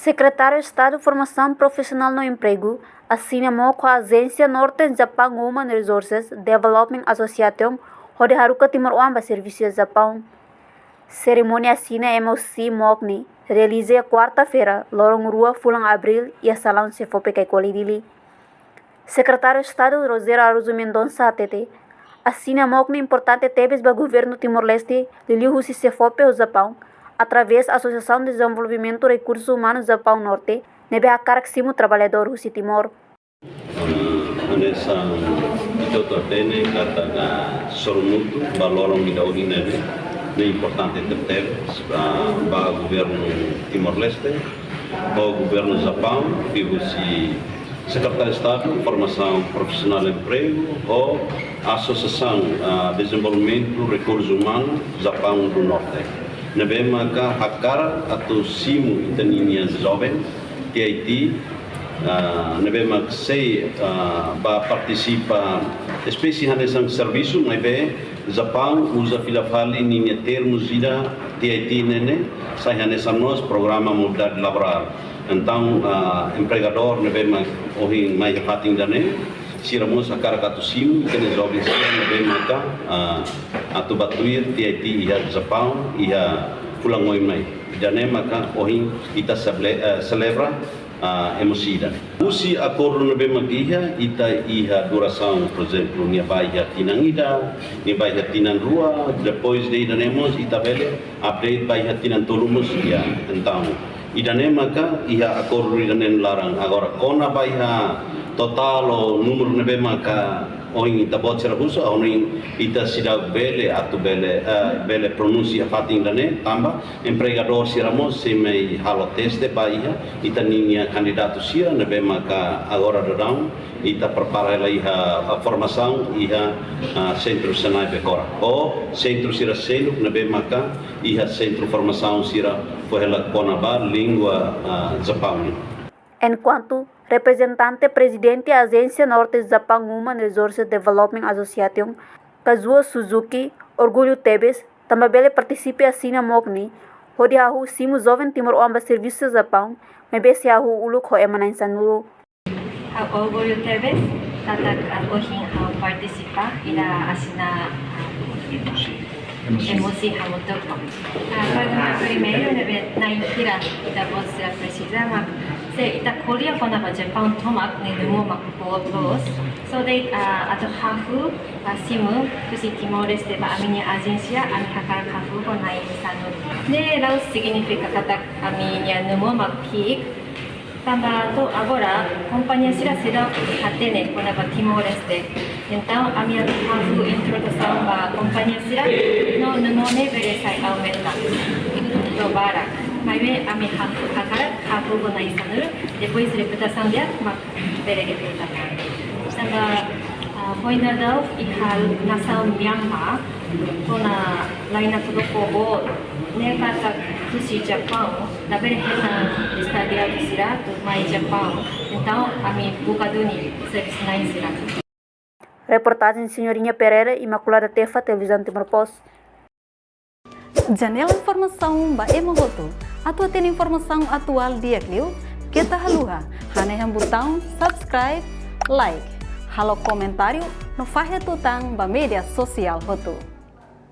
Secretário de Estado de Formação Profissional no Emprego assinou com a Agência Norte Japan Human Resources Development Association onde Haruka Timor Wamba Serviços Japão. Cerimônia assina MOC Mogni realiza quarta-feira, Lorong Rua Fulang Abril e a Salão Cefope Kaikolidili. Secretário de Estado Roser Aruzu Mendonça ATT assina Mogni importante tebes para o governo Timor-Leste Liliu Husi Cefope o Japão através da Associação de Desenvolvimento de Recursos Humanos Japão Norte, nebe a caraximo trabalhador Husi Timor. Nessa itu tene kata sorumutu balorong midaudina ne importante ter para o governo Timor-Leste, o governo Japão, que Husi Secretário de Estado, Formação Profissional e Emprego, ou Associação de Desenvolvimento Recursos Humanos Japão do Norte. Nebe maka hakar atau simu itaninya jovem TIT nebe mak sei ba participa espécie hanesang serviço nebe Japão usa filafali ninya termos ida TIT nene sai hanesang nos programa modal laboral então empregador nebe mak ohin mai hating dane siramos hakar katu simu kene jovem nebe maka atau batuir TIT ia Japão ia pulang ngoi mai dane maka ohin ita celebra emosida usi acordo nebe magiha ita iha duração por exemplo nia baia tinangida nia baia tinan rua depois de idanemos ita bele update baia tinan tolumos ya então idane maka iha acordo idane larang agora kona baia total o número nebe maka oin ita botser husa oin ita sida bele atu bele pronuncia fating dane tamba empregador siramos semei halo teste baia ita ninya candidato sira nebe maka agora dodão ita prepara iha a formação iha centro senai bekora o centro sira selo nebe maka iha centro formação sira foi ela konaba língua Japão. Enquanto representante presidente da Agência Norte Japan Human Resources Development Association, Kazuo Suzuki, Orgulho Tebes, também participa assim na Mogni, onde a Simu Jovem Timor Wamba Serviços Japão, mas bem se a uluk ho emanan sanuro. Orgulho Tebes, tatak ohin participa ila asina emosi hamutuko. Primeiro nebe naikira ita você precisava se ita Korea kona ba Japan tomak ne numo makupotros so they at half simu kusi Timor-Leste ba aminya agencia ami hakar hafu ko nai sanu ne lau significa kata aminya numo makik tamba to agora companhia sira será atene kona ba Timor-Leste então a minha hafu introdução ba companhia sira no nível sai aumenta do barak mas a minha hafu ko nai sanu depois reputação dia mak berege peta tamba Poinadal ihal nasa Myanmar kona lain up do ko nekata kusi Japão na berhena estadia sira to mai Japão então a minha bucaduni service nai sira. Reportagem Senhorinha Pereira, Imaculada Tefa, Televisão Timor-Post. Janela informação ba emogoto. Atua tem informação atual dia Clio. Kita haluha, haneham botão subscribe, like. Halo comentário no Fahia Tutang ba media sosial hotu.